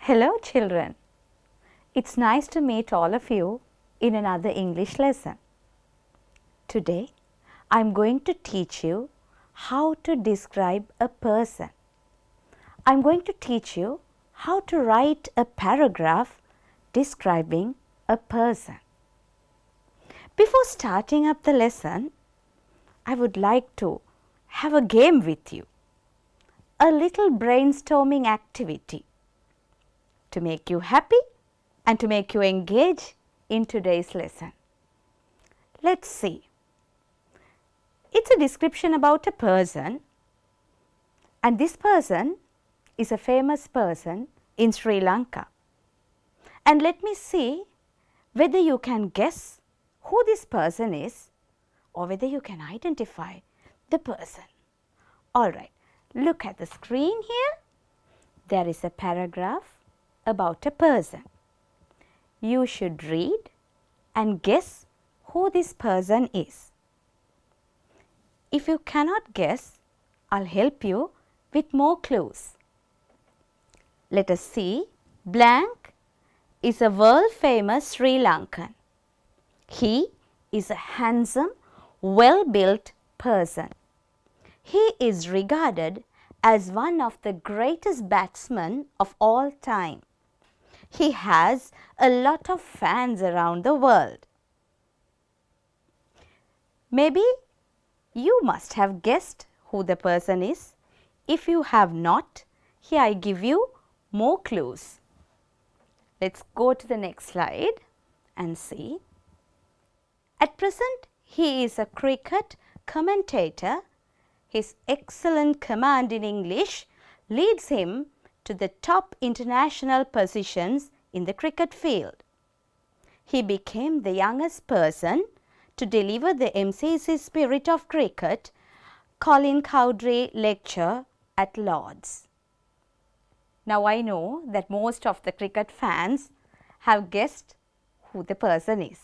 Hello children, it's nice to meet all of you in another English lesson. Today I am going to teach you how to describe a person. I am going to teach you how to write a paragraph describing a person. Before starting up the lesson, I would like to have a game with you, a little brainstorming activity to make you happy and to make you engage in today's lesson. Let's see. It's a description about a person, and this person is a famous person in Sri Lanka. And let me see whether you can guess who this person is or whether you can identify the person. Alright, look at the screen here. There is a paragraph about a person. You should read and guess who this person is. If you cannot guess, I'll help you with more clues. Let us see. Blank is a world famous Sri Lankan. He is a handsome, well-built person. He is regarded as one of the greatest batsmen of all time. He has a lot of fans around the world. Maybe you must have guessed who the person is. If you have not, here I give you more clues. Let's go to the next slide and see. At present, he is a cricket commentator. His excellent command in English leads him to the top international positions in the cricket field. He became the youngest person to deliver the MCC Spirit of Cricket Colin Cowdrey lecture at Lord's. Now I know that most of the cricket fans have guessed who the person is.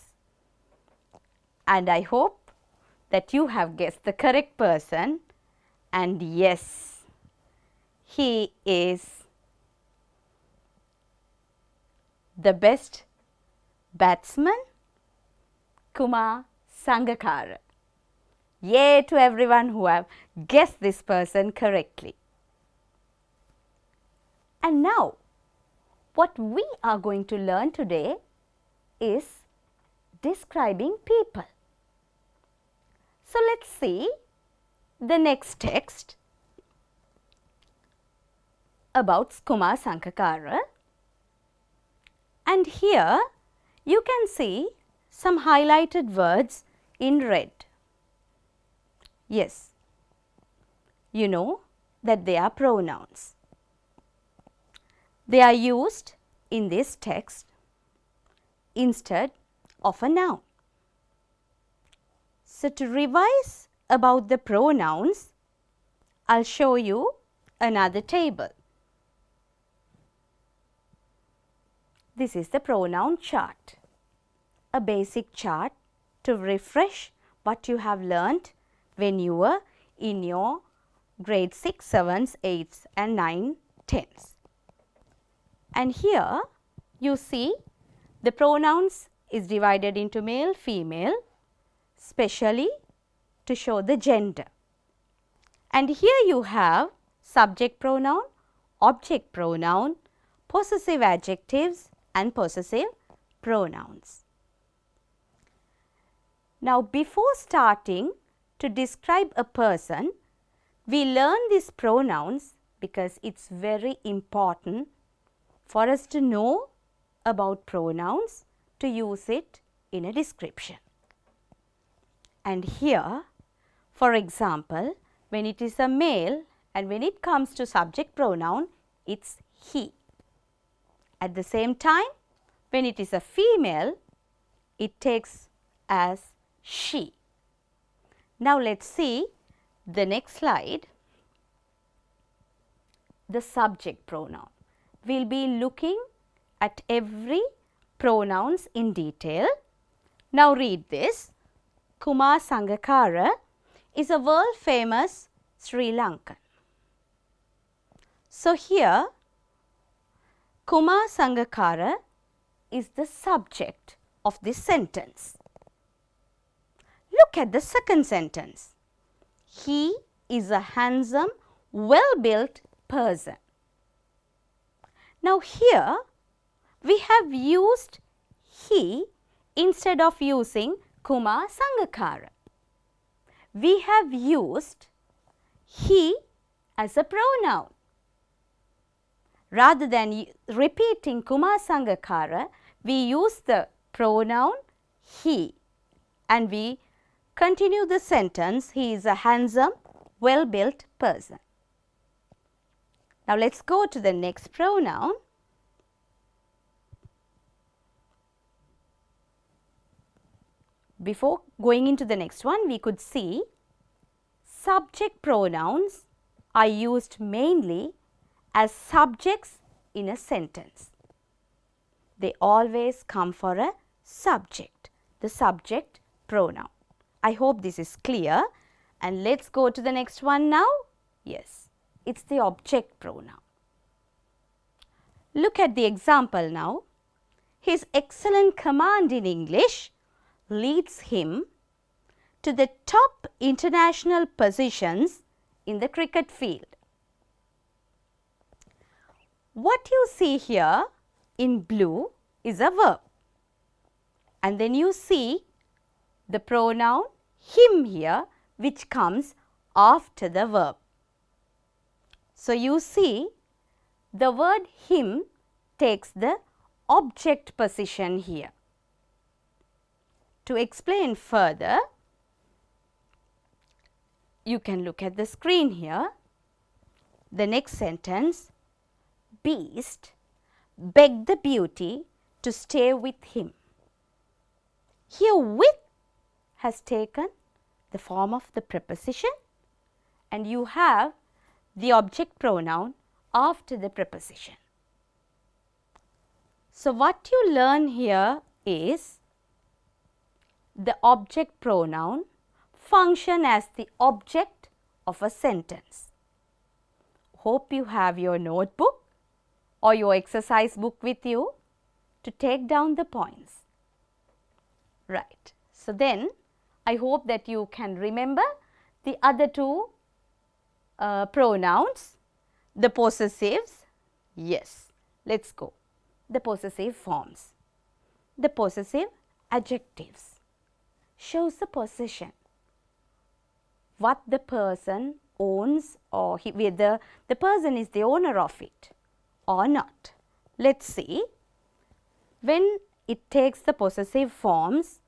And I hope that you have guessed the correct person. And yes, he is the best batsman, Kumar Sangakkara. Yay to everyone who have guessed this person correctly. And now, what we are going to learn today is describing people. So let's see the next text about Kumar Sangakkara. And here you can see some highlighted words in red. Yes, you know that they are pronouns. They are used in this text instead of a noun. So to revise about the pronouns, I'll show you another table. This is the pronoun chart, a basic chart to refresh what you have learnt when you were in your grade 6, 7s, 8s and 9, 10s. And here you see the pronouns is divided into male, female, specially to show the gender. And here you have subject pronoun, object pronoun, possessive adjectives and possessive pronouns. Now before starting to describe a person, we learn these pronouns because it's very important for us to know about pronouns to use it in a description. And here, for example, when it is a male and when it comes to subject pronoun, it's he. At the same time, when it is a female, it takes as she. Now let's see the next slide. The subject pronoun. We'll be looking at every pronouns in detail. Now read this. Kumar Sangakkara is a world famous Sri Lankan. So here Kumar Sangakkara is the subject of this sentence. Look at the second sentence. He is a handsome, well-built person. Now here we have used he instead of using Kumar Sangakkara. We have used he as a pronoun. Rather than repeating Kumar Sangakkara, we use the pronoun he and we continue the sentence, he is a handsome, well-built person. Now let's go to the next pronoun. Before going into the next one, we could see subject pronouns are used mainly as subjects in a sentence. They always come for a subject, the subject pronoun. I hope this is clear, and let's go to the next one now. Yes, it's the object pronoun. Look at the example now. His excellent command in English leads him to the top international positions in the cricket field. What you see here in blue is a verb, and then you see the pronoun him here, which comes after the verb. So you see the word him takes the object position here. To explain further, you can look at the screen here. The next sentence, Beast begged the beauty to stay with him. Here with has taken the form of the preposition and you have the object pronoun after the preposition. So what you learn here is the object pronoun function as the object of a sentence. Hope you have your notebook or your exercise book with you to take down the points. Right. So then I hope that you can remember the other two pronouns, the possessives. Yes, let's go. The possessive forms. The possessive adjectives shows the possession, what the person owns or whether the person is the owner of it or not. Let's see. When it takes the possessive forms,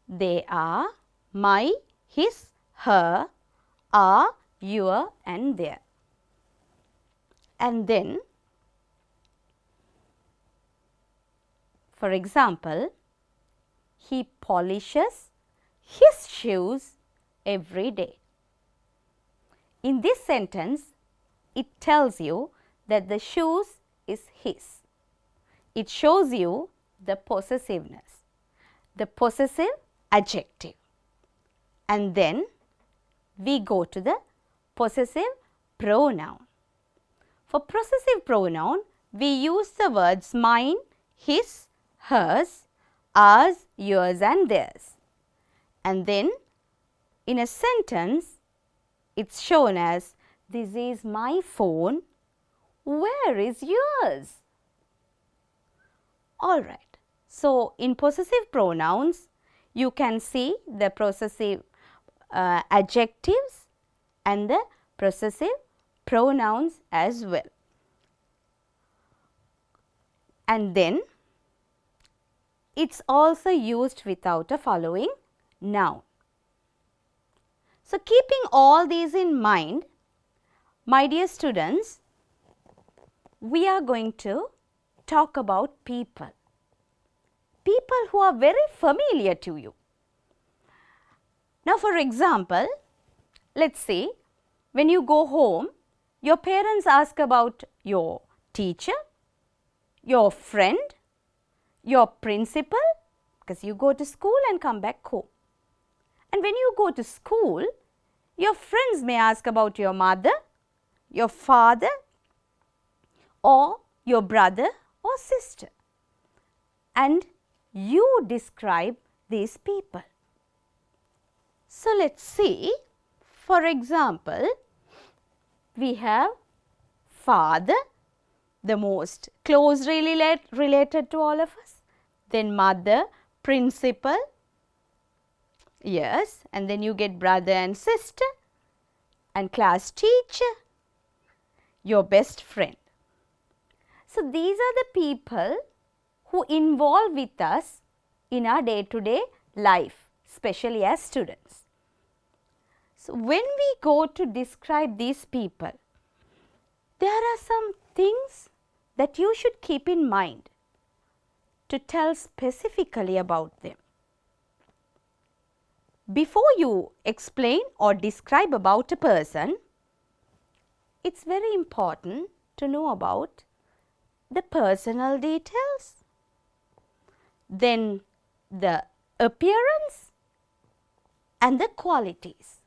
they are my, his, her, are, your and their. And then, for example, he polishes his shoes every day. In this sentence, it tells you that the shoes is his. It shows you the possessiveness, the possessive adjective. And then we go to the possessive pronoun. For possessive pronoun, we use the words mine, his, hers, ours, yours and theirs. And then in a sentence, it's shown as this is my phone, where is yours? Alright, so in possessive pronouns, you can see the possessive adjectives and the possessive pronouns as well. And then it's also used without a following noun. So keeping all these in mind, my dear students, we are going to talk about people. People who are very familiar to you. Now for example, let's see, when you go home, your parents ask about your teacher, your friend, your principal, because you go to school and come back home. And when you go to school, your friends may ask about your mother, your father or your brother or sister, and you describe these people. So, let us see, for example, we have father, the most closely related to all of us, then mother, principal, yes, and then you get brother and sister, and class teacher, your best friend. So, these are the people who involve with us in our day-to-day life, especially as students. So, when we go to describe these people, there are some things that you should keep in mind to tell specifically about them. Before you explain or describe about a person, it is very important to know about the personal details, then the appearance and the qualities.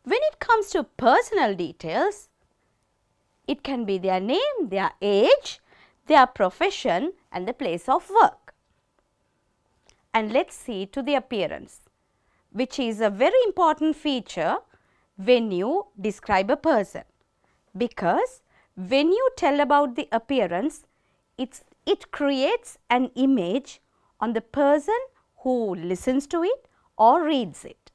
When it comes to personal details, it can be their name, their age, their profession and the place of work. And let us see to the appearance, which is a very important feature when you describe a person, because when you tell about the appearance, it creates an image on the person who listens to it or reads it.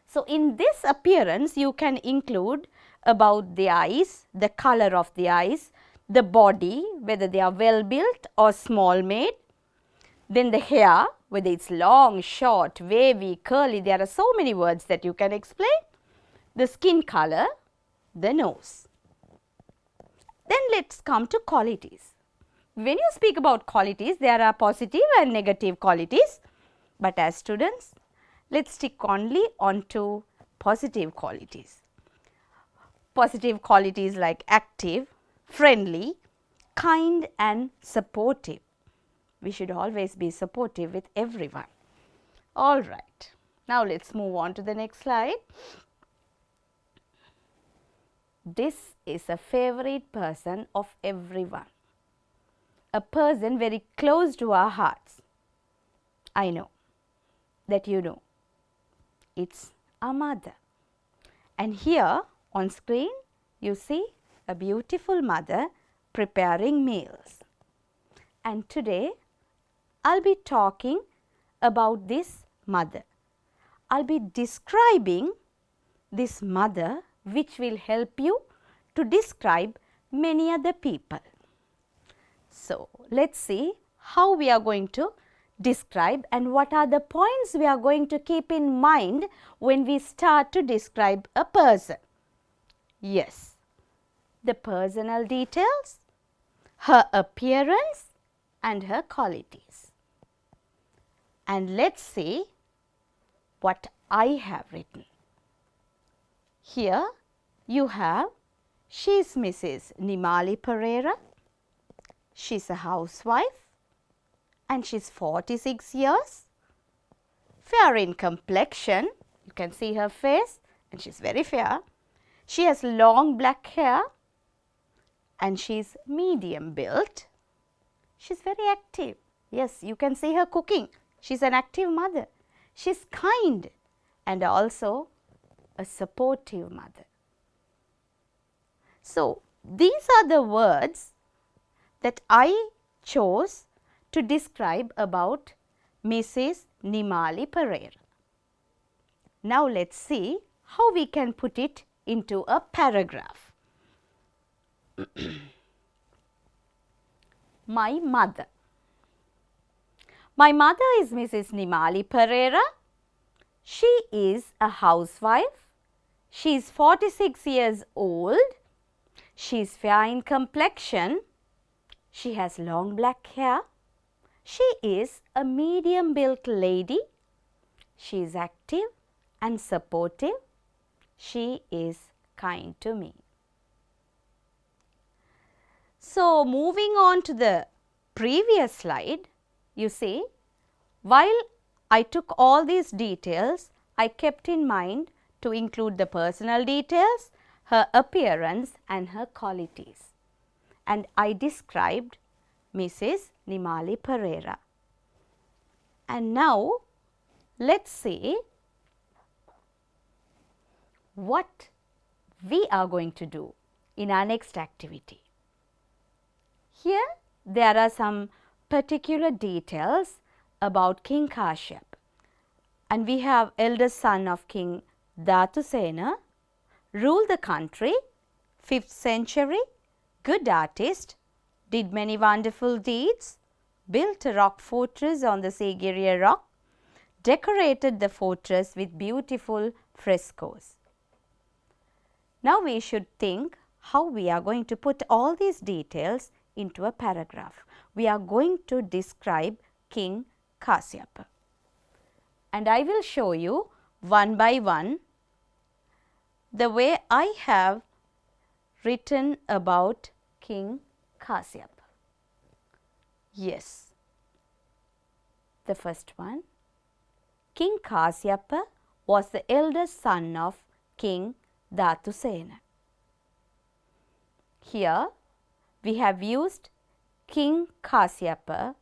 So, in this appearance you can include about the eyes, the color of the eyes, the body, whether they are well built or small made, then the hair, whether it is long, short, wavy, curly, there are so many words that you can explain, the skin color, the nose. Then let us come to qualities. When you speak about qualities, there are positive and negative qualities, but as students, let us stick only on to positive qualities. Positive qualities like active, friendly, kind and supportive. We should always be supportive with everyone. All right. Now, let us move on to the next slide. This is a favorite person of everyone, a person very close to our hearts. I know that you know. It is our mother. And here on screen you see a beautiful mother preparing meals. And today I will be talking about this mother. I will be describing this mother, which will help you to describe many other people. So, let us see how we are going to describe and what are the points we are going to keep in mind when we start to describe a person. Yes, the personal details, her appearance and her qualities. And let us see what I have written. Here you have, she is Mrs. Nimali Pereira, she is a housewife and she is 46 years, fair in complexion, you can see her face and she is very fair. She has long black hair and she is medium built. She is very active. Yes, you can see her cooking. She is an active mother. She is kind and also a supportive mother. So, these are the words that I chose to describe about Mrs. Nimali Pereira. Now, let us see how we can put it into a paragraph. My mother. My mother is Mrs. Nimali Pereira. She is a housewife. She is 46 years old. She is fair in complexion. She has long black hair. She is a medium built lady. She is active and supportive. She is kind to me. So, moving on to the previous slide, you see, while I took all these details, I kept in mind to include the personal details, her appearance and her qualities. and I described Mrs. Nimali Pereira. And now let's see what we are going to do in our next activity. Here there are some particular details about King Kashyap, and we have eldest son of King Dhatusena, ruled the country, 5th century, good artist, did many wonderful deeds, built a rock fortress on the Sigiriya rock, decorated the fortress with beautiful frescoes. Now we should think how we are going to put all these details into a paragraph. We are going to describe King Kashyapa, and I will show you one by one the way I have written about King Kashyapa. Yes, the first one, King Kashyapa was the eldest son of King Dhatusena. Here we have used King Kashyapa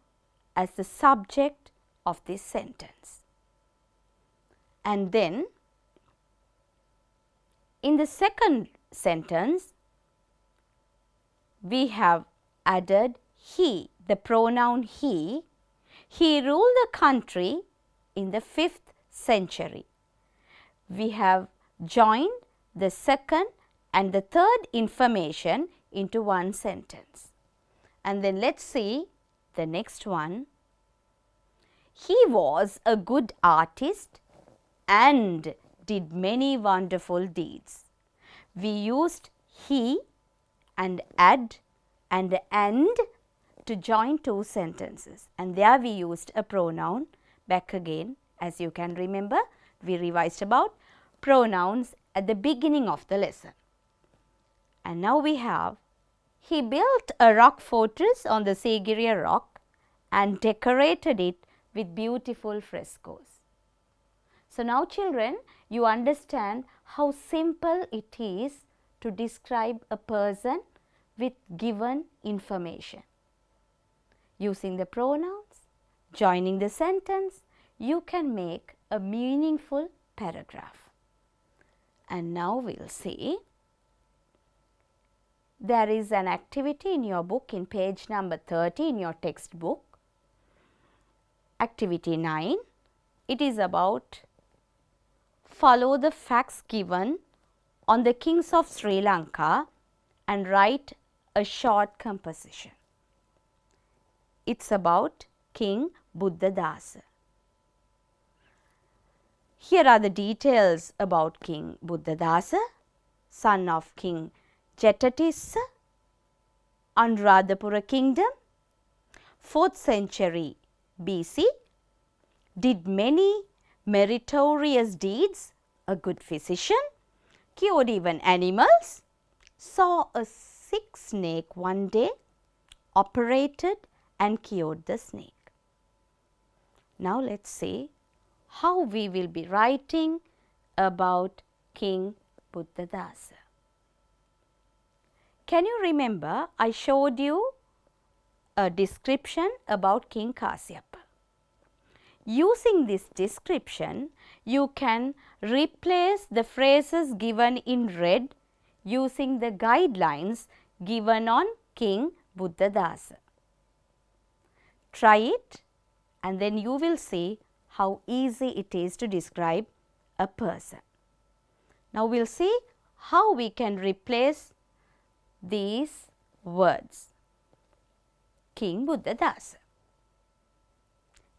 as the subject of this sentence. And then in the second sentence, we have added he, the pronoun he. He ruled the country in the 5th century. We have joined the second and the third information into one sentence. And then let's see the next one. He was a good artist and did many wonderful deeds. We used he and add and to join two sentences, and there we used a pronoun back again. As you can remember, we revised about pronouns at the beginning of the lesson. And now we have, he built a rock fortress on the Sigiriya rock and decorated it with beautiful frescoes. So now children, you understand how simple it is to describe a person with given information. Using the pronouns, joining the sentence, you can make a meaningful paragraph. And now we will see, there is an activity in your book in page number 30 in your textbook. Activity 9, it is about follow the facts given on the kings of Sri Lanka and write a short composition. It's about King Buddhadasa. Here are the details about King Buddhadasa, son of King Jettatissa, Anuradhapura kingdom, 4th century BC, did many meritorious deeds, a good physician, cured even animals, saw a sick snake one day, operated and cured the snake. Now let's see how we will be writing about King Buddhadasa. Can you remember I showed you a description about King Kashyapa? Using this description, you can replace the phrases given in red using the guidelines given on King Buddhadasa. Try it and then you will see how easy it is to describe a person. Now we will see how we can replace these words. King Buddhadasa.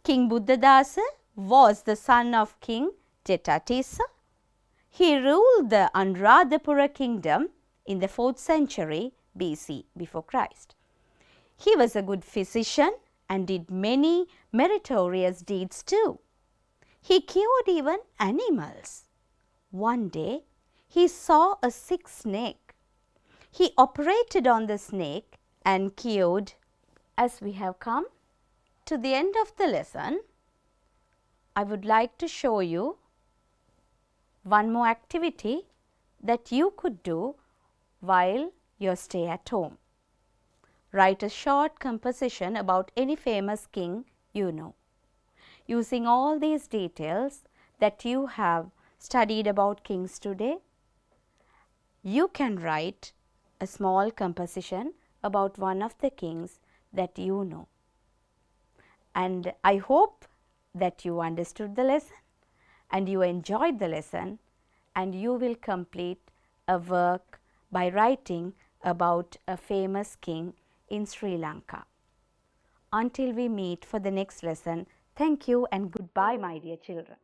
King Buddhadasa was the son of King Jettatissa. He ruled the Anuradhapura kingdom in the 4th century BC before Christ. He was a good physician and did many meritorious deeds too. He cured even animals. One day he saw a sick snake. He operated on the snake and cured. As we have come to the end of the lesson, I would like to show you one more activity that you could do while you stay at home. Write a short composition about any famous king you know. Using all these details that you have studied about kings today, you can write a small composition about one of the kings that you know. And I hope that you understood the lesson and you enjoyed the lesson, and you will complete a work by writing about a famous king in Sri Lanka. Until we meet for the next lesson, thank you and goodbye, my dear children.